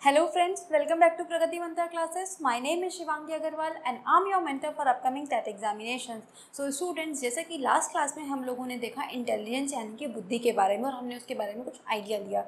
Hello friends, welcome back to Pragati Mantra classes. My name is Shivangi Agarwal and I'm your mentor for upcoming TET examinations. So students, जैसे कि last class में हम लोगों ने देखा intelligence यानी कि बुद्धि के बारे में और हमने उसके बारे में कुछ आइडिया लिया,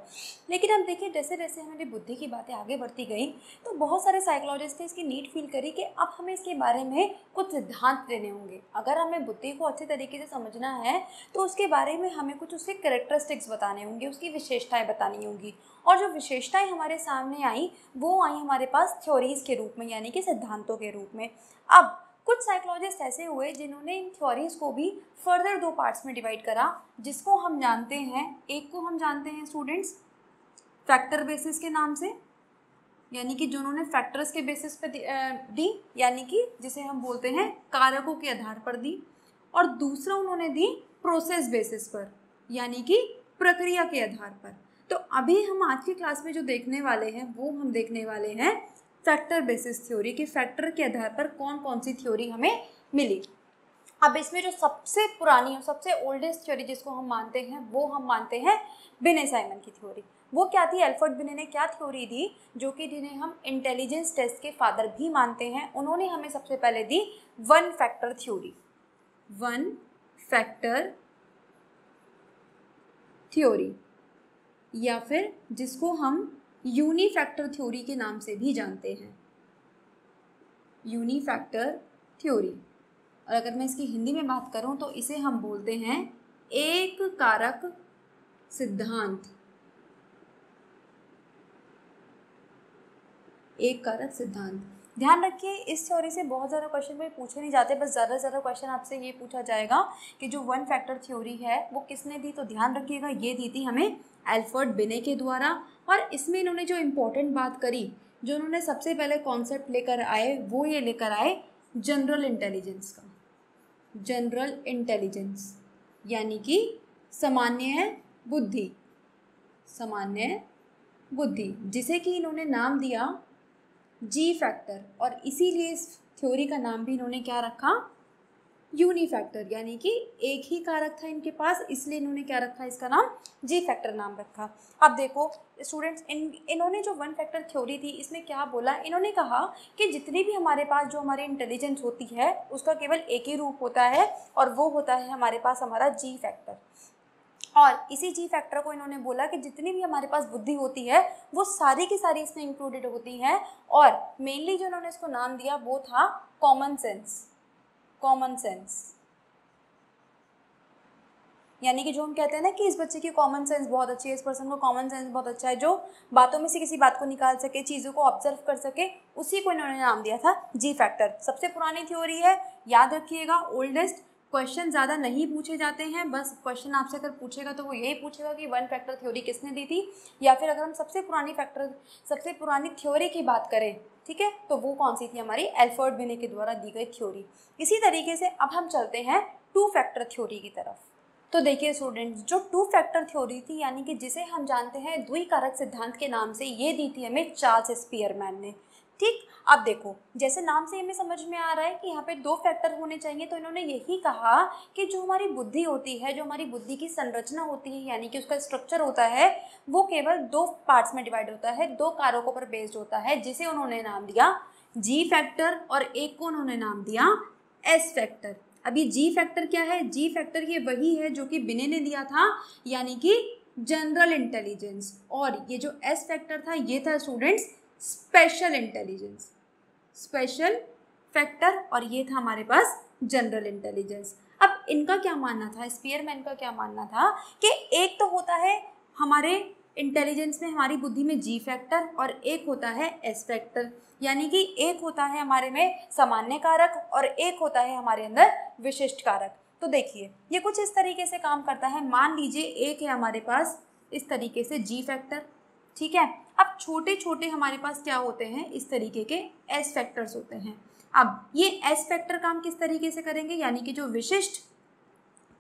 लेकिन हम देखिए जैसे जैसे हमारी बुद्धि की बातें आगे बढ़ती गई तो बहुत सारे साइकोलॉजिस्ट ने इसकी नीड फील करी कि अब हमें इसके बारे में कुछ सिद्धांत देने होंगे। अगर हमें बुद्धि को अच्छे तरीके से समझना है तो उसके बारे में हमें कुछ उसके कैरेक्टरिस्टिक्स बताने होंगे, उसकी विशेषताएँ बतानी होंगी। और जो विशेषताएं हमारे सामने आई वो आई हमारे पास थ्योरीज के रूप में यानी कि सिद्धांतों के रूप में। अब कुछ साइकोलॉजिस्ट ऐसे हुए जिन्होंने इन थ्योरीज को भी फर्दर दो पार्ट्स में डिवाइड करा, जिसको हम जानते हैं, एक को हम जानते हैं स्टूडेंट्स फैक्टर बेसिस के नाम से, यानी कि जो उन्होंने फैक्टर्स के बेसिस पे दी, यानी कि जिसे हम बोलते हैं कारकों के आधार पर दी। और दूसरा उन्होंने दी प्रोसेस बेसिस पर, यानी कि प्रक्रिया के आधार पर। तो अभी हम आज की क्लास में जो देखने वाले हैं वो हम देखने वाले हैं फैक्टर बेसिस थ्योरी कि फैक्टर के आधार पर कौन कौन सी थ्योरी हमें मिली। अब इसमें जो सबसे पुरानी और सबसे ओल्डेस्ट थ्योरी जिसको हम मानते हैं वो हम मानते हैं बिने साइमन की थ्योरी। वो क्या थी? एल्फ्रेड बिने ने क्या थ्योरी दी, जो कि जिन्हें हम इंटेलिजेंस टेस्ट के फादर भी मानते हैं। उन्होंने हमें सबसे पहले दी one factor theory, one factor theory, या फिर जिसको हम यूनिफैक्टर थ्योरी के नाम से भी जानते हैं, यूनिफैक्टर थ्योरी। और अगर मैं इसकी हिंदी में बात करूं तो इसे हम बोलते हैं एक कारक सिद्धांत, एक कारक सिद्धांत। ध्यान रखिए इस थ्योरी से बहुत ज़्यादा क्वेश्चन में पूछे नहीं जाते, बस ज़्यादा से ज़्यादा क्वेश्चन आपसे ये पूछा जाएगा कि जो वन फैक्टर थ्योरी है वो किसने दी। तो ध्यान रखिएगा ये दी थी हमें एल्फ्रेड बिने के द्वारा। और इसमें इन्होंने जो इम्पोर्टेंट बात करी, जो उन्होंने सबसे पहले कॉन्सेप्ट लेकर आए वो ये लेकर आए जनरल इंटेलिजेंस का, जनरल इंटेलिजेंस यानी कि सामान्य बुद्धि, सामान्य बुद्धि, जिसे कि इन्होंने नाम दिया जी फैक्टर। और इसीलिए इस थ्योरी का नाम भी इन्होंने क्या रखा? यूनिफैक्टर, यानी कि एक ही कारक था इनके पास, इसलिए इन्होंने क्या रखा? इसका नाम जी फैक्टर नाम रखा। अब देखो स्टूडेंट्स, इन्होंने जो वन फैक्टर थ्योरी थी इसमें क्या बोला? इन्होंने कहा कि जितनी भी हमारे पास जो हमारी इंटेलिजेंस होती है उसका केवल एक ही रूप होता है और वो होता है हमारे पास हमारा जी फैक्टर। और इसी जी फैक्टर को इन्होंने बोला कि जितनी भी हमारे पास बुद्धि होती है वो सारी की सारी इसमें इंक्लूडेड होती हैं। और मेनली जो इन्होंने इसको नाम दिया वो था कॉमन सेंस, कॉमन सेंस, यानी कि जो हम कहते हैं ना कि इस बच्चे की कॉमन सेंस बहुत अच्छी है, इस पर्सन को कॉमन सेंस बहुत अच्छा है, जो बातों में से किसी बात को निकाल सके, चीज़ों को ऑब्जर्व कर सके, उसी को इन्होंने नाम दिया था जी फैक्टर। सबसे पुरानी थ्योरी है, याद रखिएगा, ओल्डेस्ट। क्वेश्चन ज़्यादा नहीं पूछे जाते हैं, बस क्वेश्चन आपसे अगर पूछेगा तो वो यही पूछेगा कि वन फैक्टर थ्योरी किसने दी थी, या फिर अगर हम सबसे पुरानी थ्योरी की बात करें, ठीक है, तो वो कौन सी थी? हमारी एल्फ्रेड बिने के द्वारा दी गई थ्योरी। इसी तरीके से अब हम चलते हैं टू फैक्टर थ्योरी की तरफ। तो देखिए स्टूडेंट्स, जो टू फैक्टर थ्योरी थी यानी कि जिसे हम जानते हैं द्विकारक सिद्धांत के नाम से, ये दी थी हमें चार्ल्स स्पीयरमैन ने। ठीक, अब देखो जैसे नाम से हमें समझ में आ रहा है कि यहाँ पे दो फैक्टर होने चाहिए, तो इन्होंने यही कहा कि जो हमारी बुद्धि होती है, जो हमारी बुद्धि की संरचना होती है यानी कि उसका स्ट्रक्चर होता है, वो केवल दो पार्ट्स में डिवाइड होता है, दो कारकों पर बेस्ड होता है, जिसे उन्होंने नाम दिया जी फैक्टर और एक को उन्होंने नाम दिया एस फैक्टर। अभी जी फैक्टर क्या है? जी फैक्टर ये वही है जो कि बिने ने दिया था, यानी कि जनरल इंटेलिजेंस। और ये जो एस फैक्टर था ये था students special intelligence, special factor, और ये था हमारे पास जनरल इंटेलिजेंस। अब इनका क्या मानना था, स्पीयरमैन का क्या मानना था कि एक तो होता है हमारे इंटेलिजेंस में, हमारी बुद्धि में जी फैक्टर, और एक होता है एस फैक्टर, यानी कि एक होता है हमारे में सामान्य कारक और एक होता है हमारे अंदर विशिष्ट कारक। तो देखिए ये कुछ इस तरीके से काम करता है। मान लीजिए एक है हमारे पास इस तरीके से जी फैक्टर, ठीक है। अब छोटे छोटे हमारे पास क्या होते हैं? इस तरीके के एस फैक्टर्स होते हैं। अब ये एस फैक्टर काम किस तरीके से करेंगे, यानी कि जो विशिष्ट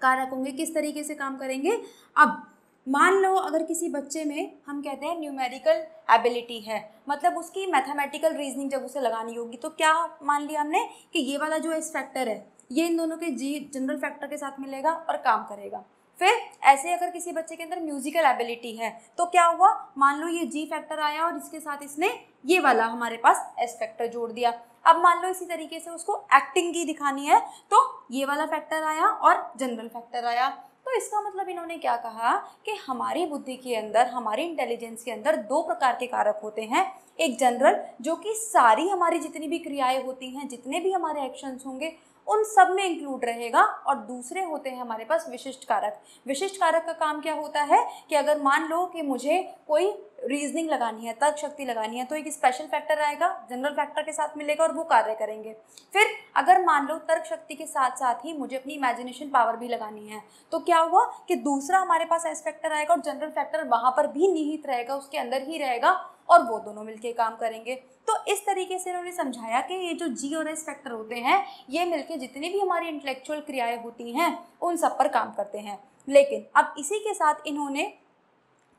कारक होंगे किस तरीके से काम करेंगे? अब मान लो अगर किसी बच्चे में हम कहते हैं न्यूमेरिकल एबिलिटी है, मतलब उसकी मैथमेटिकल रीजनिंग जब उसे लगानी होगी, तो क्या मान लिया हमने कि ये वाला जो एस फैक्टर है ये इन दोनों के जी जनरल फैक्टर के साथ मिलेगा और काम करेगा। फिर ऐसे अगर किसी बच्चे के अंदर म्यूजिकल एबिलिटी है तो क्या हुआ, मान लो ये जी फैक्टर आया और इसके साथ इसने ये वाला हमारे पास एस फैक्टर जोड़ दिया। अब मान लो इसी तरीके से उसको एक्टिंग की दिखानी है तो ये वाला फैक्टर आया और जनरल फैक्टर आया। तो इसका मतलब इन्होंने क्या कहा कि हमारी बुद्धि के अंदर, हमारी इंटेलिजेंस के अंदर दो प्रकार के कारक होते हैं। एक जनरल जो कि सारी हमारी जितनी भी क्रियाएं होती हैं, जितने भी हमारे एक्शंस होंगे उन सब में इंक्लूड रहेगा, और दूसरे होते हैं हमारे पास विशिष्ट कारक। विशिष्ट कारक का काम क्या होता है कि अगर मान लो कि मुझे कोई रीजनिंग लगानी है, तर्क शक्ति लगानी है, तो एक स्पेशल फैक्टर आएगा, जनरल फैक्टर के साथ मिलेगा और वो कार्य करेंगे। फिर अगर मान लो तर्क शक्ति के साथ साथ ही मुझे अपनी इमेजिनेशन पावर भी लगानी है तो क्या हुआ कि दूसरा हमारे पास एस फैक्टर आएगा और जनरल फैक्टर वहाँ पर भी निहित रहेगा, उसके अंदर ही रहेगा, और वो दोनों मिलके काम करेंगे। तो इस तरीके से इन्होंने समझाया कि ये जो जी और एस फैक्टर होते हैं ये मिलके जितनी भी हमारी इंटेलेक्चुअल क्रियाएं होती हैं उन सब पर काम करते हैं। लेकिन अब इसी के साथ इन्होंने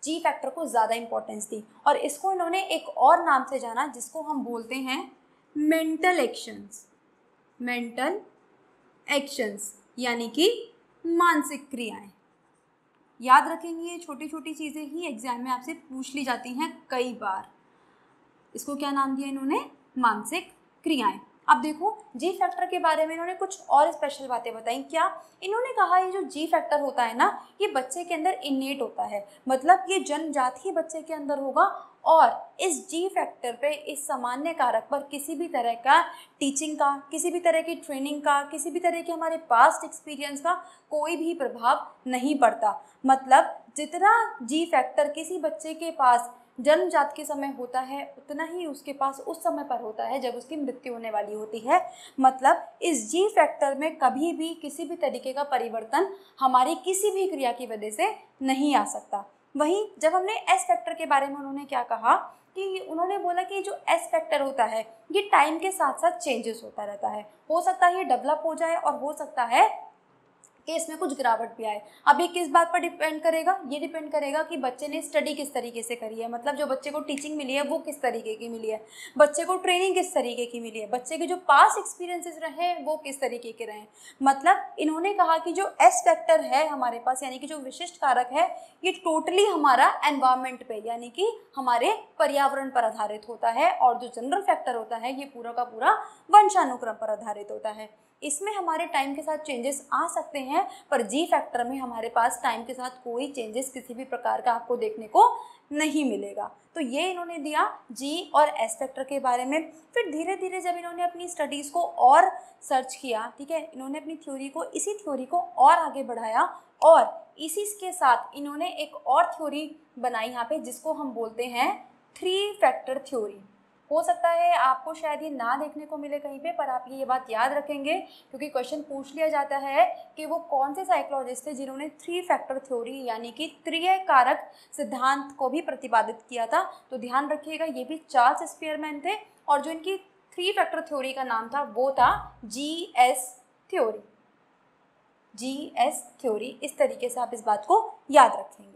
जी फैक्टर को ज़्यादा इंपॉर्टेंस दी और इसको इन्होंने एक और नाम से जाना जिसको हम बोलते हैं मेंटल एक्शंस। मेंटल एक्शंस यानी कि मानसिक क्रियाएं। याद रखेंगे ये छोटी छोटी चीज़ें ही एग्जाम में आपसे पूछ ली जाती हैं कई बार। इसको क्या नाम दिया इन्होंने, मानसिक क्रियाएं। अब देखो जी फैक्टर के बारे में इन्होंने कुछ और स्पेशल बातें बताई। क्या इन्होंने कहा, ये जो जी फैक्टर होता है ना ये बच्चे के अंदर इनेट होता है, मतलब ये जन्मजात ही बच्चे के अंदर होगा, और इस जी फैक्टर पे, इस सामान्य कारक पर किसी भी तरह का टीचिंग का, किसी भी तरह की ट्रेनिंग का, किसी भी तरह के हमारे पास्ट एक्सपीरियंस का कोई भी प्रभाव नहीं पड़ता। मतलब जितना जी फैक्टर किसी बच्चे के पास जन्मजात के समय होता है उतना ही उसके पास उस समय पर होता है जब उसकी मृत्यु होने वाली होती है। मतलब इस जी फैक्टर में कभी भी किसी भी तरीके का परिवर्तन हमारी किसी भी क्रिया की वजह से नहीं आ सकता। वहीं जब हमने एस फैक्टर के बारे में उन्होंने क्या कहा कि उन्होंने बोला कि जो एस फैक्टर होता है ये टाइम के साथ साथ चेंजेस होता रहता है। हो सकता है ये डेवलप हो जाए और हो सकता है कि इसमें कुछ गिरावट भी आए। अब ये किस बात पर डिपेंड करेगा, ये डिपेंड करेगा कि बच्चे ने स्टडी किस तरीके से करी है, मतलब जो बच्चे को टीचिंग मिली है वो किस तरीके की मिली है, बच्चे को ट्रेनिंग किस तरीके की मिली है, बच्चे के जो पास्ट एक्सपीरियंसेस रहे हैं वो किस तरीके के रहे हैं। मतलब इन्होंने कहा कि जो एस फैक्टर है हमारे पास, यानी कि जो विशिष्ट कारक है, ये टोटली हमारा एनवायरमेंट पे यानी कि हमारे पर्यावरण पर आधारित होता है, और जो जनरल फैक्टर होता है ये पूरा का पूरा वंशानुक्रम पर आधारित होता है। इसमें हमारे टाइम के साथ चेंजेस आ सकते हैं, पर जी फैक्टर में हमारे पास टाइम के साथ कोई चेंजेस किसी भी प्रकार का आपको देखने को नहीं मिलेगा। तो ये इन्होंने दिया जी और एस फैक्टर के बारे में। फिर धीरे धीरे जब इन्होंने अपनी स्टडीज़ को और सर्च किया, ठीक है, इन्होंने अपनी इसी थ्योरी को और आगे बढ़ाया, और इसी के साथ इन्होंने एक और थ्योरी बनाई यहाँ पे जिसको हम बोलते हैं 3 फैक्टर थ्योरी। हो सकता है आपको शायद ये ना देखने को मिले कहीं पे, पर आप ये बात याद रखेंगे क्योंकि क्वेश्चन पूछ लिया जाता है कि वो कौन से साइकोलॉजिस्ट थे जिन्होंने 3 फैक्टर थ्योरी यानी कि त्रिय कारक सिद्धांत को भी प्रतिपादित किया था। तो ध्यान रखिएगा ये भी चार्ल्स स्पीयरमैन थे, और जो इनकी 3 फैक्टर थ्योरी का नाम था वो था GS थ्योरी। GS थ्योरी, इस तरीके से आप इस बात को याद रखेंगे।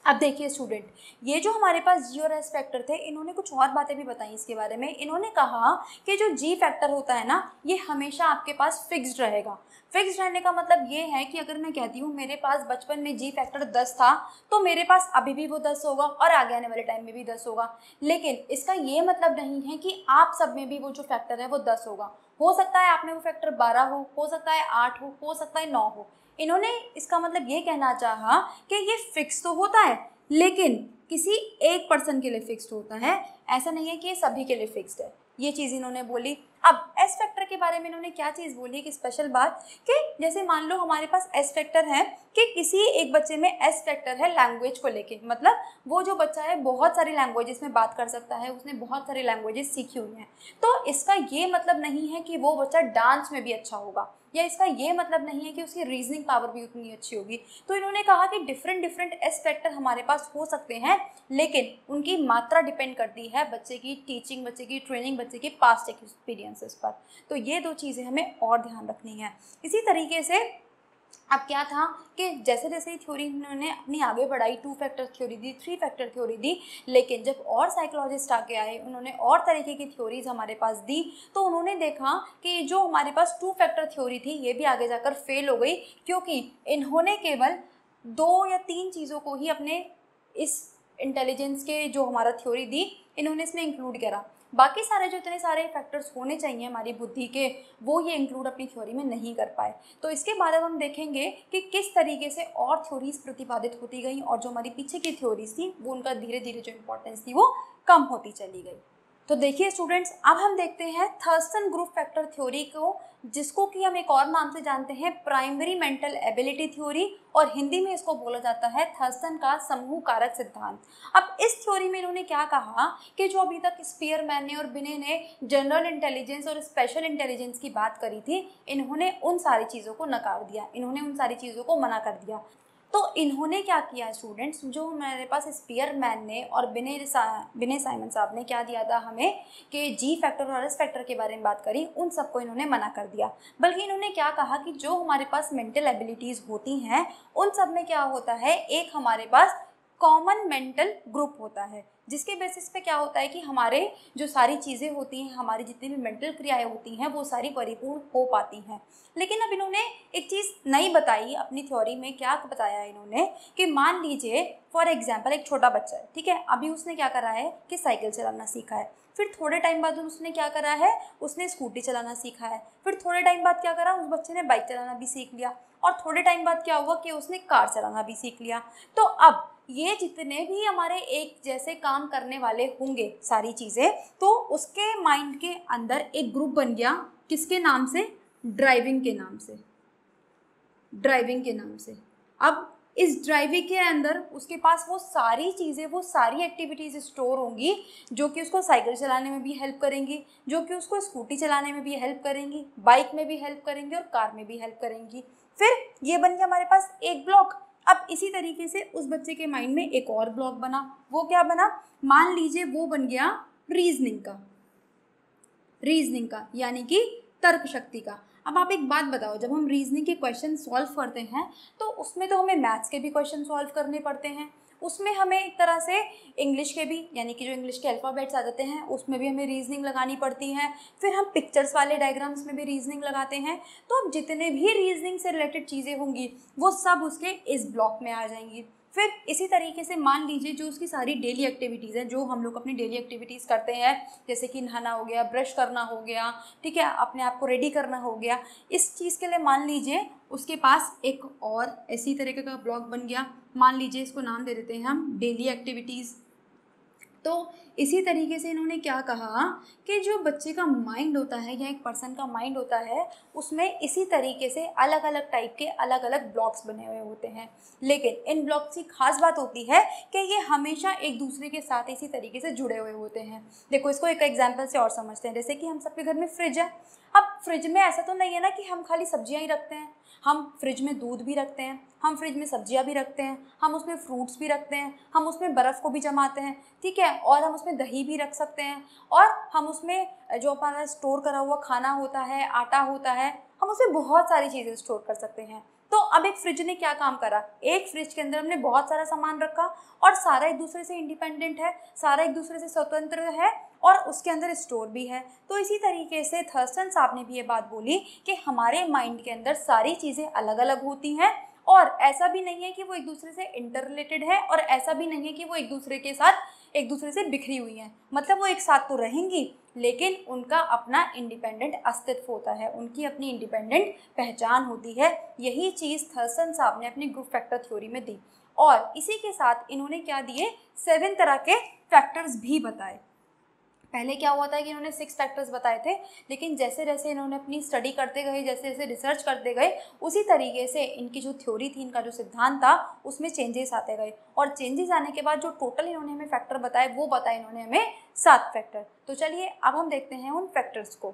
अब देखिए स्टूडेंट, ये जो हमारे पास जी और एस फैक्टर थे इन्होंने कुछ और बातें भी बताई इसके बारे में। इन्होंने कहा कि जो जी फैक्टर होता है ना ये हमेशा आपके पास फिक्स्ड रहेगा। फिक्स्ड रहने का मतलब ये है कि अगर मैं कहती हूँ मेरे पास बचपन में जी फैक्टर 10 था तो मेरे पास अभी भी वो 10 होगा और आगे आने वाले टाइम में भी 10 होगा। लेकिन इसका ये मतलब नहीं है कि आप सब में भी वो जो फैक्टर है वो 10 होगा। हो सकता है आप में वो फैक्टर 12 हो सकता है 8 हो सकता है 9 हो। इन्होंने इसका मतलब ये कहना चाहा कि ये फिक्स तो होता है लेकिन किसी एक पर्सन के लिए फिक्स्ड होता है, ऐसा नहीं है कि ये सभी के लिए फिक्स्ड है। ये चीज़ इन्होंने बोली। अब एस फैक्टर के बारे में इन्होंने क्या चीज़ बोली कि स्पेशल बात कि जैसे मान लो हमारे पास एस फैक्टर है कि किसी एक बच्चे में एस फैक्टर है लैंग्वेज को लेके, मतलब वो जो बच्चा है बहुत सारी लैंग्वेजेस में बात कर सकता है, उसने बहुत सारी लैंग्वेजेस सीखी हुई हैं। तो इसका ये मतलब नहीं है कि वो बच्चा डांस में भी अच्छा होगा, या इसका ये मतलब नहीं है कि उसकी रीजनिंग पावर भी उतनी अच्छी होगी। तो इन्होंने कहा कि डिफरेंट एस फैक्टर हमारे पास हो सकते हैं, लेकिन उनकी मात्रा डिपेंड करती है बच्चे की टीचिंग, बच्चे की ट्रेनिंग, बच्चे की पास्ट एक्सपीरियंसेस पर। तो ये दो चीज़ें हमें और ध्यान रखनी है। इसी तरीके से अब क्या था कि जैसे जैसे थ्योरी इन्होंने अपनी आगे बढ़ाई, 2 फैक्टर थ्योरी दी, 3 फैक्टर थ्योरी दी, लेकिन जब और साइकोलॉजिस्ट आके आए, उन्होंने और तरीके की थ्योरीज हमारे पास दी, तो उन्होंने देखा कि जो हमारे पास 2 फैक्टर थ्योरी थी ये भी आगे जाकर फेल हो गई, क्योंकि इन्होंने केवल 2 या 3 चीज़ों को ही अपने इस इंटेलिजेंस के जो हमारा थ्योरी दी इन्होंने इसमें इंक्लूड करा। बाकी सारे जो इतने सारे फैक्टर्स होने चाहिए हमारी बुद्धि के, वो ये इंक्लूड अपनी थ्योरी में नहीं कर पाए। तो इसके बाद अब हम देखेंगे कि किस तरीके से और थ्योरीज प्रतिपादित होती गई और जो हमारी पीछे की थ्योरीज थी वो उनका धीरे धीरे जो इंपॉर्टेंस थी वो कम होती चली गई। तो देखिए स्टूडेंट्स, अब हम देखते हैं थर्स्टन ग्रुप फैक्टर थ्योरी को, जिसको कि हम एक और नाम से जानते हैं प्राइमरी मेंटल एबिलिटी थ्योरी, और हिंदी में इसको बोला जाता है थर्स्टन का समूह कारक सिद्धांत। अब इस थ्योरी में इन्होंने क्या कहा कि जो अभी तक स्पीयरमैन ने और बिने ने जनरल इंटेलिजेंस और स्पेशल इंटेलिजेंस की बात करी थी, इन्होंने उन सारी चीज़ों को नकार दिया, इन्होंने उन सारी चीज़ों को मना कर दिया। तो इन्होंने क्या किया स्टूडेंट्स, जो हमारे पास स्पीयरमैन ने और बिने साइमन साहब ने क्या दिया था हमें कि जी फैक्टर और एस फैक्टर के बारे में बात करी, उन सबको इन्होंने मना कर दिया। बल्कि इन्होंने क्या कहा कि जो हमारे पास मेंटल एबिलिटीज़ होती हैं उन सब में क्या होता है, एक हमारे पास कॉमन मेंटल ग्रुप होता है, जिसके बेसिस पे क्या होता है कि हमारे जो सारी चीज़ें होती हैं, हमारी जितनी भी मेंटल क्रियाएं होती हैं वो सारी परिपूर्ण हो पाती हैं। लेकिन अब इन्होंने एक चीज़ नई बताई अपनी थ्योरी में। क्या बताया इन्होंने कि मान लीजिए फॉर एग्जांपल एक छोटा बच्चा है, ठीक है, अभी उसने क्या करा है कि साइकिल चलाना सीखा है, फिर थोड़े टाइम बाद उसने क्या करा है, उसने स्कूटी चलाना सीखा है, फिर थोड़े टाइम बाद क्या करा, उस बच्चे ने बाइक चलाना भी सीख लिया, और थोड़े टाइम बाद क्या हुआ कि उसने कार चलाना भी सीख लिया। तो अब ये जितने भी हमारे एक जैसे काम करने वाले होंगे सारी चीज़ें, तो उसके माइंड के अंदर एक ग्रुप बन गया, किसके नाम से, ड्राइविंग के नाम से, ड्राइविंग के नाम से। अब इस ड्राइविंग के अंदर उसके पास वो सारी चीज़ें, वो सारी एक्टिविटीज़ स्टोर होंगी जो कि उसको साइकिल चलाने में भी हेल्प करेंगी, जो कि उसको स्कूटी चलाने में भी हेल्प करेंगी, बाइक में भी हेल्प करेंगी और कार में भी हेल्प करेंगी। फिर ये बन गया हमारे पास एक ब्लॉक। अब इसी तरीके से उस बच्चे के माइंड में एक और ब्लॉक बना, वो क्या बना, मान लीजिए वो बन गया रीजनिंग का, यानी कि तर्क शक्ति का। अब आप एक बात बताओ, जब हम रीजनिंग के क्वेश्चन सॉल्व करते हैं तो उसमें तो हमें मैथ्स के भी क्वेश्चन सॉल्व करने पड़ते हैं, उसमें हमें एक तरह से इंग्लिश के भी, यानी कि जो इंग्लिश के अल्फ़ाबेट्स आ जाते हैं उसमें भी हमें रीजनिंग लगानी पड़ती है, फिर हम पिक्चर्स वाले डायग्राम्स में भी रीजनिंग लगाते हैं। तो अब जितने भी रीजनिंग से रिलेटेड चीज़ें होंगी वो सब उसके इस ब्लॉक में आ जाएंगी। फिर इसी तरीके से मान लीजिए जो उसकी सारी डेली एक्टिविटीज़ हैं, जो हम लोग अपनी डेली एक्टिविटीज़ करते हैं, जैसे कि नहाना हो गया, ब्रश करना हो गया, ठीक है, अपने आप को रेडी करना हो गया, इस चीज़ के लिए मान लीजिए उसके पास एक और इसी तरीके का ब्लॉक बन गया। मान लीजिए इसको नाम दे देते हैं हम डेली एक्टिविटीज़। तो इसी तरीके से इन्होंने क्या कहा कि जो बच्चे का माइंड होता है या एक पर्सन का माइंड होता है उसमें इसी तरीके से अलग अलग टाइप के अलग अलग ब्लॉक्स बने हुए होते हैं। लेकिन इन ब्लॉक्स की खास बात होती है कि ये हमेशा एक दूसरे के साथ इसी तरीके से जुड़े हुए होते हैं। देखो इसको एक एग्जाम्पल से और समझते हैं। जैसे कि हम सबके घर में फ्रिज है। अब फ्रिज में ऐसा तो नहीं है ना कि हम खाली सब्जियां ही रखते हैं, हम फ्रिज में दूध भी रखते हैं, हम फ्रिज में सब्जियां भी रखते हैं, हम उसमें फ्रूट्स भी रखते हैं, हम उसमें बर्फ़ को भी जमाते हैं, ठीक है, और हम उसमें दही भी रख सकते हैं, और हम उसमें जो हमारा स्टोर करा हुआ खाना होता है, आटा होता है, हम उसमें बहुत सारी चीज़ें स्टोर कर सकते हैं। तो अब एक फ्रिज ने क्या काम करा, एक फ्रिज के अंदर हमने बहुत सारा सामान रखा और सारा एक दूसरे से इंडिपेंडेंट है, सारा एक दूसरे से स्वतंत्र है और उसके अंदर स्टोर भी है। तो इसी तरीके से थर्स्टन साहब ने भी ये बात बोली कि हमारे माइंड के अंदर सारी चीज़ें अलग अलग होती हैं और ऐसा भी नहीं है कि वो एक दूसरे से इंटर रिलेटेड है और ऐसा भी नहीं है कि वो एक दूसरे से बिखरी हुई हैं। मतलब वो एक साथ तो रहेंगी लेकिन उनका अपना इंडिपेंडेंट अस्तित्व होता है, उनकी अपनी इंडिपेंडेंट पहचान होती है। यही चीज़ थर्स्टन साहब ने अपनी ग्रुप फैक्टर थ्योरी में दी और इसी के साथ इन्होंने क्या दिए, 7 तरह के फैक्टर्स भी बताए। पहले क्या हुआ था कि इन्होंने 6 फैक्टर्स बताए थे, लेकिन जैसे जैसे इन्होंने अपनी स्टडी करते गए, जैसे जैसे रिसर्च करते गए, उसी तरीके से इनकी जो थ्योरी थी, इनका जो सिद्धांत था, उसमें चेंजेस आते गए और चेंजेस आने के बाद जो टोटल इन्होंने हमें फैक्टर बताए वो बताए इन्होंने हमें 7 फैक्टर। तो चलिए अब हम देखते हैं उन फैक्टर्स को।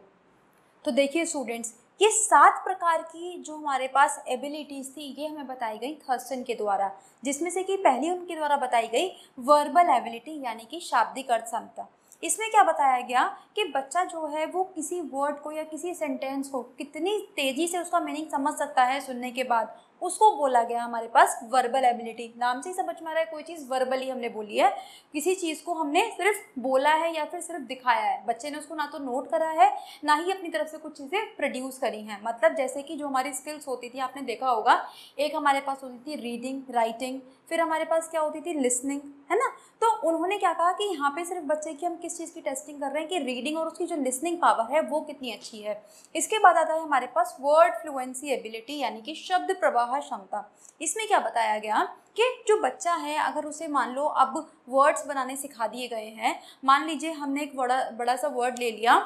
तो देखिए स्टूडेंट्स, ये 7 प्रकार की जो हमारे पास एबिलिटीज़ थी ये हमें बताई गई थर्स्टन के द्वारा, जिसमें से कि पहली उनके द्वारा बताई गई वर्बल एबिलिटी यानी कि शाब्दिक अर्थ क्षमता। इसमें क्या बताया गया कि बच्चा जो है वो किसी वर्ड को या किसी सेंटेंस को कितनी तेज़ी से उसका मीनिंग समझ सकता है सुनने के बाद उसको बोला गया हमारे पास वर्बल एबिलिटी। नाम से ही समझ में आ रहा है कोई चीज़ वर्बली हमने बोली है, किसी चीज़ को हमने सिर्फ बोला है या फिर सिर्फ दिखाया है, बच्चे ने उसको ना तो नोट करा है ना ही अपनी तरफ से कुछ चीज़ें प्रोड्यूस करी हैं। मतलब जैसे कि जो हमारी स्किल्स होती थी, आपने देखा होगा, एक हमारे पास होती थी रीडिंग, राइटिंग, फिर हमारे पास क्या होती थी, लिसनिंग, है ना। तो उन्होंने क्या कहा कि यहाँ पे सिर्फ बच्चे की हम किस चीज़ की टेस्टिंग कर रहे हैं कि रीडिंग और उसकी जो लिसनिंग पावर है वो कितनी अच्छी है। इसके बाद आता है हमारे पास वर्ड फ्लुएंसी एबिलिटी यानी कि शब्द प्रवाह क्षमता। इसमें क्या बताया गया कि जो बच्चा है अगर उसे मान लो अब वर्ड्स बनाने सिखा दिए गए हैं, मान लीजिए हमने एक बड़ा सा वर्ड ले लिया,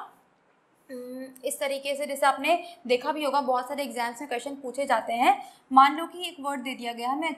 इस तरीके से, जैसे आपने देखा भी होगा बहुत सारे एग्जाम्स में क्वेश्चन पूछे जाते हैं, मान लो कि एक वर्ड दे दिया गया हमें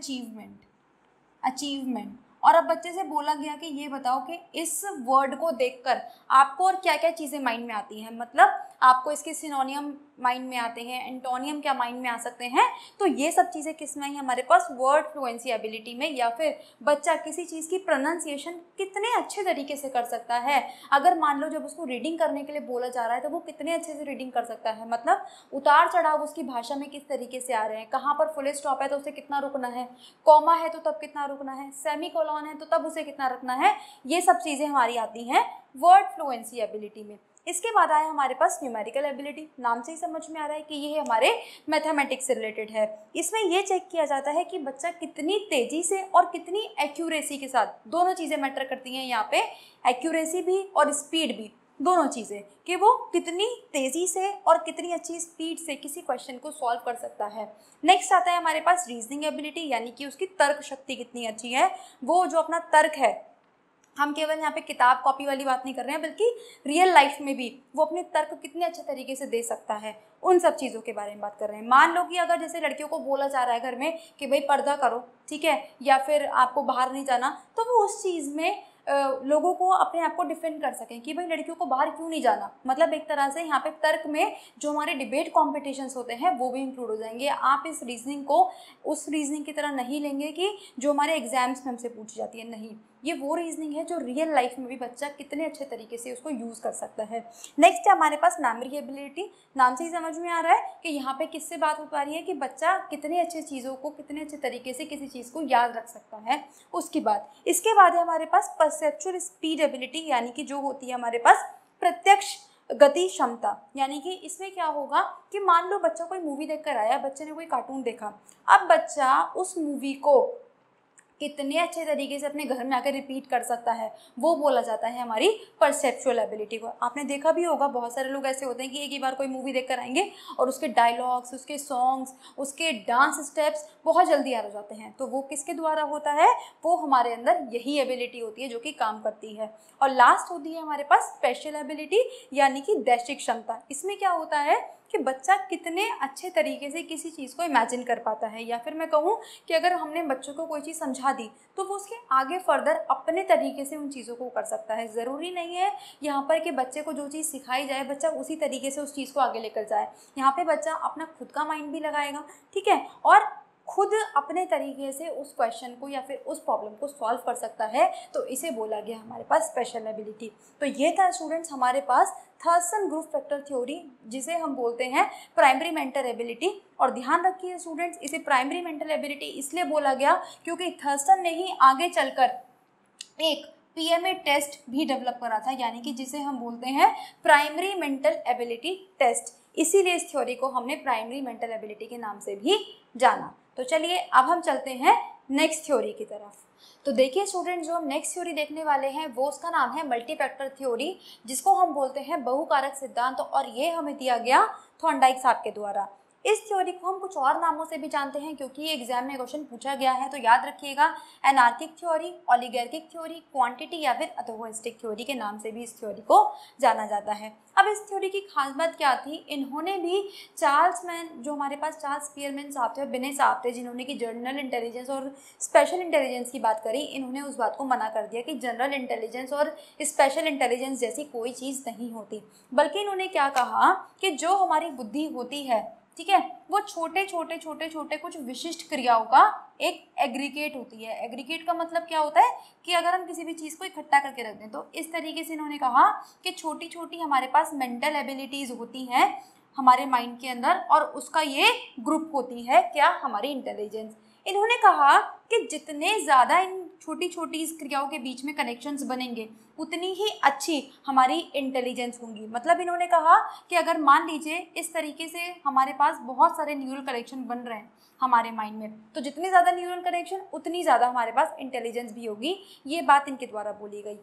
अचीवमेंट, और अब बच्चे से बोला गया कि ये बताओ कि इस वर्ड को देखकर आपको और क्या क्या चीज़ें माइंड में आती हैं, मतलब आपको इसके सिनोनियम माइंड में आते हैं, एंटोनियम क्या माइंड में आ सकते हैं। तो ये सब चीज़ें किस में आई हमारे पास, वर्ड फ्लुएंसी एबिलिटी में। या फिर बच्चा किसी चीज़ की प्रोनाउंसिएशन कितने अच्छे तरीके से कर सकता है, अगर मान लो जब उसको रीडिंग करने के लिए बोला जा रहा है तो वो कितने अच्छे से रीडिंग कर सकता है, मतलब उतार चढ़ाव उसकी भाषा में किस तरीके से आ रहे हैं, कहाँ पर फुल स्टॉप है तो उसे कितना रुकना है, कॉमा है तो तब कितना रुकना है, सेमी कोलॉन है तो तब उसे कितना रखना है, ये सब चीज़ें हमारी आती हैं वर्ड फ्लुएंसी एबिलिटी में। इसके बाद आया हमारे पास न्यूमेरिकल एबिलिटी। नाम से ही समझ में आ रहा है कि ये हमारे मैथमेटिक्स से रिलेटेड है। इसमें ये चेक किया जाता है कि बच्चा कितनी तेज़ी से और कितनी एक्यूरेसी के साथ, दोनों चीज़ें मैटर करती हैं यहाँ पे, एक्यूरेसी भी और स्पीड भी, दोनों चीज़ें, कि वो कितनी तेज़ी से और कितनी अच्छी स्पीड से किसी क्वेश्चन को सॉल्व कर सकता है। नेक्स्ट आता है हमारे पास रीजनिंग एबिलिटी यानी कि उसकी तर्क शक्ति कितनी अच्छी है, वो जो अपना तर्क है, हम केवल यहाँ पे किताब कॉपी वाली बात नहीं कर रहे हैं बल्कि रियल लाइफ में भी वो अपने तर्क कितने अच्छे तरीके से दे सकता है, उन सब चीज़ों के बारे में बात कर रहे हैं। मान लो कि अगर जैसे लड़कियों को बोला जा रहा है घर में कि भाई पर्दा करो, ठीक है, या फिर आपको बाहर नहीं जाना, तो वो उस चीज़ में लोगों को अपने आप को डिफेंड कर सकें कि भाई लड़कियों को बाहर क्यों नहीं जाना। मतलब एक तरह से यहाँ पे तर्क में जो हमारे डिबेट कॉम्पिटिशन्स होते हैं वो भी इंक्लूड हो जाएंगे। आप इस रीजनिंग को उस रीजनिंग की तरह नहीं लेंगे कि जो हमारे एग्जाम्स में हमसे पूछी जाती है, नहीं, ये वो रीजनिंग है जो रियल लाइफ में भी बच्चा कितने अच्छे तरीके से उसको यूज़ कर सकता है। नेक्स्ट है हमारे पास मेमोरी एबिलिटी। नाम से ही समझ में आ रहा है कि यहाँ पे किससे बात हो पा रही है कि बच्चा कितने अच्छे चीज़ों को कितने अच्छे तरीके से किसी चीज़ को याद रख सकता है, उसकी बात। इसके बाद है हमारे पास परसेप्चुअल स्पीड एबिलिटी यानी कि जो होती है हमारे पास प्रत्यक्ष गति क्षमता। यानी कि इसमें क्या होगा कि मान लो बच्चा कोई मूवी देख कर आया, बच्चे ने कोई कार्टून देखा, अब बच्चा उस मूवी को कितने अच्छे तरीके से अपने घर में आकर रिपीट कर सकता है, वो बोला जाता है हमारी परसेप्चुअल एबिलिटी को। आपने देखा भी होगा बहुत सारे लोग ऐसे होते हैं कि एक ही बार कोई मूवी देख कर आएंगे और उसके डायलॉग्स, उसके सॉन्ग्स, उसके डांस स्टेप्स बहुत जल्दी याद हो जाते हैं। तो वो किसके द्वारा होता है, वो हमारे अंदर यही एबिलिटी होती है जो कि काम करती है। और लास्ट होती है हमारे पास स्पेशल एबिलिटी यानी कि दैशिक क्षमता। इसमें क्या होता है कि बच्चा कितने अच्छे तरीके से किसी चीज़ को इमेजिन कर पाता है, या फिर मैं कहूँ कि अगर हमने बच्चों को कोई चीज़ समझा दी तो वो उसके आगे फर्दर अपने तरीके से उन चीज़ों को कर सकता है। ज़रूरी नहीं है यहाँ पर कि बच्चे को जो चीज़ सिखाई जाए बच्चा उसी तरीके से उस चीज़ को आगे लेकर जाए। यहाँ पे बच्चा अपना खुद का माइंड भी लगाएगा, ठीक है, और खुद अपने तरीके से उस क्वेश्चन को या फिर उस प्रॉब्लम को सॉल्व कर सकता है। तो इसे बोला गया हमारे पास स्पेशल एबिलिटी। तो ये था स्टूडेंट्स हमारे पास थर्सन ग्रुप फैक्टर थ्योरी, जिसे हम बोलते हैं प्राइमरी मेंटल एबिलिटी। और ध्यान रखिए स्टूडेंट्स, इसे प्राइमरी मेंटल एबिलिटी इसलिए बोला गया क्योंकि थर्सन ने ही आगे चलकर एक PMA टेस्ट भी डेवलप करा था, यानी कि जिसे हम बोलते हैं प्राइमरी मेंटल एबिलिटी टेस्ट। इसीलिए इस थ्योरी को हमने प्राइमरी मेंटल एबिलिटी के नाम से भी जाना। तो चलिए अब हम चलते हैं नेक्स्ट थ्योरी की तरफ। तो देखिए स्टूडेंट, जो हम नेक्स्ट थ्योरी देखने वाले हैं वो उसका नाम है मल्टी फैक्टर थ्योरी, जिसको हम बोलते हैं बहुकारक सिद्धांत, और ये हमें दिया गया थॉर्नडाइक साहब के द्वारा। इस थ्योरी को हम कुछ और नामों से भी जानते हैं क्योंकि ये एग्जाम में क्वेश्चन पूछा गया है, तो याद रखिएगा, एनार्किक थ्योरी, ओलिगार्किक थ्योरी, क्वांटिटी या फिर अथोइस्टिक थ्योरी के नाम से भी इस थ्योरी को जाना जाता है। अब इस थ्योरी की खास बात क्या थी, इन्होंने भी चार्ल्स मैन, जो हमारे पास चार्ल्स स्पीयरमैन साहब थे और बिने साहब थे, जिन्होंने की जनरल इंटेलिजेंस और स्पेशल इंटेलिजेंस की बात करी, इन्होंने उस बात को मना कर दिया कि जनरल इंटेलिजेंस और स्पेशल इंटेलिजेंस जैसी कोई चीज़ नहीं होती, बल्कि इन्होंने क्या कहा कि जो हमारी बुद्धि होती है, ठीक है, वो छोटे छोटे कुछ विशिष्ट क्रियाओं का एक एग्रीगेट होती है। एग्रीगेट का मतलब क्या होता है कि अगर हम किसी भी चीज़ को इकट्ठा करके रख दें, तो इस तरीके से इन्होंने कहा कि छोटी छोटी हमारे पास मेंटल एबिलिटीज़ होती हैं, हमारे माइंड के अंदर, और उसका ये ग्रुप होती है क्या, हमारी इंटेलिजेंस। इन्होंने कहा कि जितने ज़्यादा इन छोटी छोटी क्रियाओं के बीच में कनेक्शंस बनेंगे उतनी ही अच्छी हमारी इंटेलिजेंस होंगी। मतलब इन्होंने कहा कि अगर मान लीजिए इस तरीके से हमारे पास बहुत सारे न्यूरल कनेक्शन बन रहे हैं हमारे माइंड में, तो जितने ज़्यादा न्यूरल कनेक्शन उतनी ज़्यादा हमारे पास इंटेलिजेंस भी होगी। ये बात इनके द्वारा बोली गई।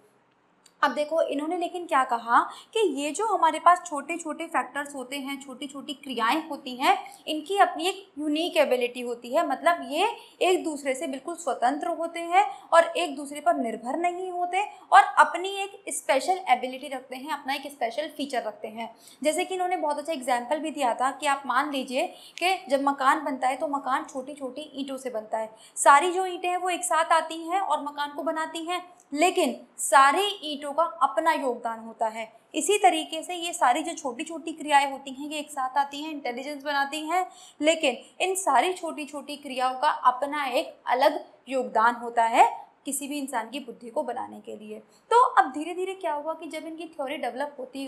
अब देखो इन्होंने लेकिन क्या कहा कि ये जो हमारे पास छोटे छोटे फैक्टर्स होते हैं, छोटी छोटी क्रियाएं होती हैं, इनकी अपनी एक यूनिक एबिलिटी होती है। मतलब ये एक दूसरे से बिल्कुल स्वतंत्र होते हैं और एक दूसरे पर निर्भर नहीं होते और अपनी एक स्पेशल एबिलिटी रखते हैं, अपना एक स्पेशल फीचर रखते हैं। जैसे कि इन्होंने बहुत अच्छा एग्जाम्पल भी दिया था कि आप मान लीजिए कि जब मकान बनता है तो मकान छोटी छोटी ईंटों से बनता है। सारी जो ईंटें हैं वो एक साथ आती हैं और मकान को बनाती हैं, लेकिन सारे ईंटों का अपना योगदान होता है। इसी तरीके से ये सारी जो छोटी छोटी क्रियाएं होती हैं ये एक साथ आती हैं, इंटेलिजेंस बनाती हैं, लेकिन इन सारी छोटी छोटी क्रियाओं का अपना एक अलग योगदान होता है किसी भी इंसान की बुद्धि को बनाने के लिए। तो अब धीरे धीरे क्या हुआ कि जब इनकी थ्योरी डेवलप होती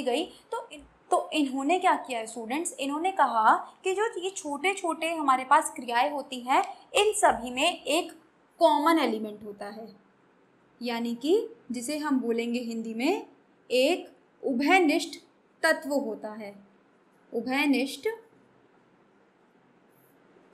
गई तो इन्होंने क्या किया है स्टूडेंट्स, इन्होंने कहा कि जो ये छोटे छोटे हमारे पास क्रियाएं होती हैं इन सभी में एक कॉमन एलिमेंट होता है, यानी कि जिसे हम बोलेंगे हिंदी में एक उभयनिष्ठ तत्व होता है। उभयनिष्ठ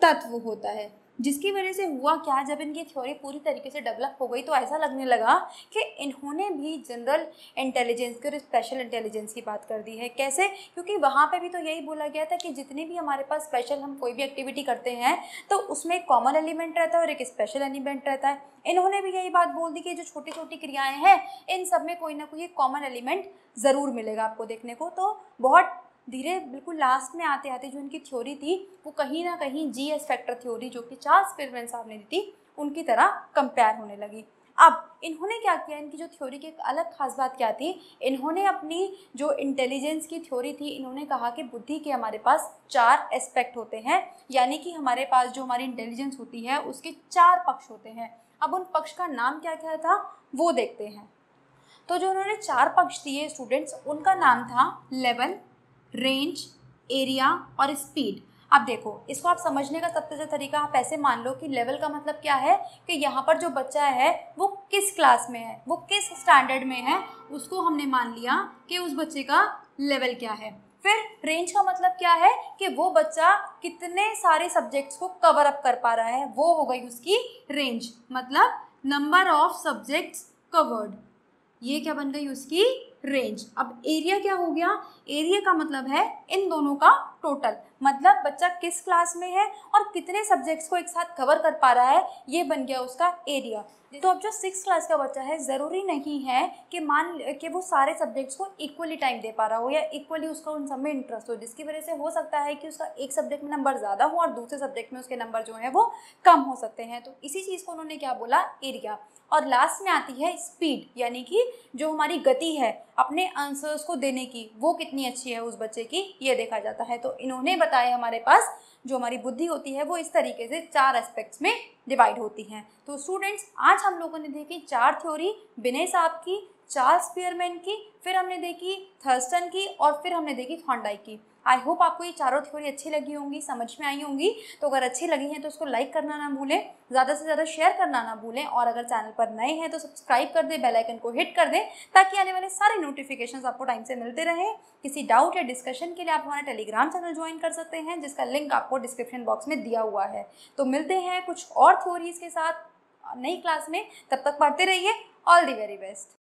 तत्व होता है, जिसकी वजह से हुआ क्या, जब इनकी थ्योरी पूरी तरीके से डेवलप हो गई तो ऐसा लगने लगा कि इन्होंने भी जनरल इंटेलिजेंस की और स्पेशल इंटेलिजेंस की बात कर दी है। कैसे? क्योंकि वहाँ पे भी तो यही बोला गया था कि जितने भी हमारे पास स्पेशल हम कोई भी एक्टिविटी करते हैं तो उसमें एक कॉमन एलिमेंट रहता है और एक स्पेशल एलिमेंट रहता है। इन्होंने भी यही बात बोल दी कि जो छोटी छोटी क्रियाएँ हैं इन सब में कोई ना कोई एक कॉमन एलिमेंट ज़रूर मिलेगा आपको देखने को। तो बहुत धीरे बिल्कुल लास्ट में आते आते जो इनकी थ्योरी थी वो कहीं ना कहीं जीएस फैक्टर थ्योरी जो कि चार्ल्स स्पिरमैन साहब ने दी थी उनकी तरह कंपेयर होने लगी। अब इन्होंने क्या किया, इनकी जो थ्योरी की एक अलग खास बात क्या थी, इन्होंने अपनी जो इंटेलिजेंस की थ्योरी थी इन्होंने कहा कि बुद्धि के हमारे पास 4 एस्पेक्ट होते हैं, यानी कि हमारे पास जो हमारी इंटेलिजेंस होती है उसके 4 पक्ष होते हैं। अब उन पक्ष का नाम क्या क्या था वो देखते हैं। तो जो उन्होंने 4 पक्ष दिए स्टूडेंट्स उनका नाम था लेवल, रेंज, एरिया और स्पीड। अब देखो इसको आप समझने का सबसे अच्छा तरीका आप ऐसे मान लो कि लेवल का मतलब क्या है कि यहाँ पर जो बच्चा है वो किस क्लास में है, वो किस स्टैंडर्ड में है, उसको हमने मान लिया कि उस बच्चे का लेवल क्या है। फिर रेंज का मतलब क्या है कि वो बच्चा कितने सारे सब्जेक्ट्स को कवर अप कर पा रहा है, वो हो गई उसकी रेंज, मतलब नंबर ऑफ सब्जेक्ट्स कवर्ड, ये क्या बन गई उसकी रेंज। अब एरिया क्या हो गया, एरिया का मतलब है इन दोनों का टोटल, मतलब बच्चा किस क्लास में है और कितने सब्जेक्ट्स को एक साथ कवर कर पा रहा है, ये बन गया उसका एरिया। तो अब जो 6th क्लास का बच्चा है ज़रूरी नहीं है कि वो सारे सब्जेक्ट्स को इक्वली टाइम दे पा रहा हो या इक्वली उसका उन सब में इंटरेस्ट हो, जिसकी वजह से हो सकता है कि उसका एक सब्जेक्ट में नंबर ज़्यादा हो और दूसरे सब्जेक्ट में उसके नंबर जो है वो कम हो सकते हैं। तो इसी चीज़ को उन्होंने क्या बोला, एरिया। और लास्ट में आती है स्पीड, यानी कि जो हमारी गति है अपने आंसर्स को देने की वो कितनी अच्छी है उस बच्चे की, ये देखा जाता है। तो इन्होंने बताया हमारे पास जो हमारी बुद्धि होती है वो इस तरीके से 4 एस्पेक्ट्स में डिवाइड होती हैं। तो स्टूडेंट्स आज हम लोगों ने देखी 4 थ्योरी, बिने साहब की, चार्ल्स स्पियरमैन की, फिर हमने देखी थर्स्टन की और फिर हमने देखी थॉर्नडाइक की। आई होप आपको ये चारों थ्योरी अच्छी लगी होंगी, समझ में आई होंगी। तो अगर अच्छी लगी हैं तो उसको लाइक करना ना भूलें, ज़्यादा से ज़्यादा शेयर करना ना भूलें, और अगर चैनल पर नए हैं तो सब्सक्राइब कर दें, बेल आइकन को हिट कर दें ताकि आने वाले सारे नोटिफिकेशंस आपको टाइम से मिलते रहें। किसी डाउट या डिस्कशन के लिए आप हमारा टेलीग्राम चैनल ज्वाइन कर सकते हैं जिसका लिंक आपको डिस्क्रिप्शन बॉक्स में दिया हुआ है। तो मिलते हैं कुछ और थ्योरीज के साथ नई क्लास में, तब तक पढ़ते रहिए। All the very best.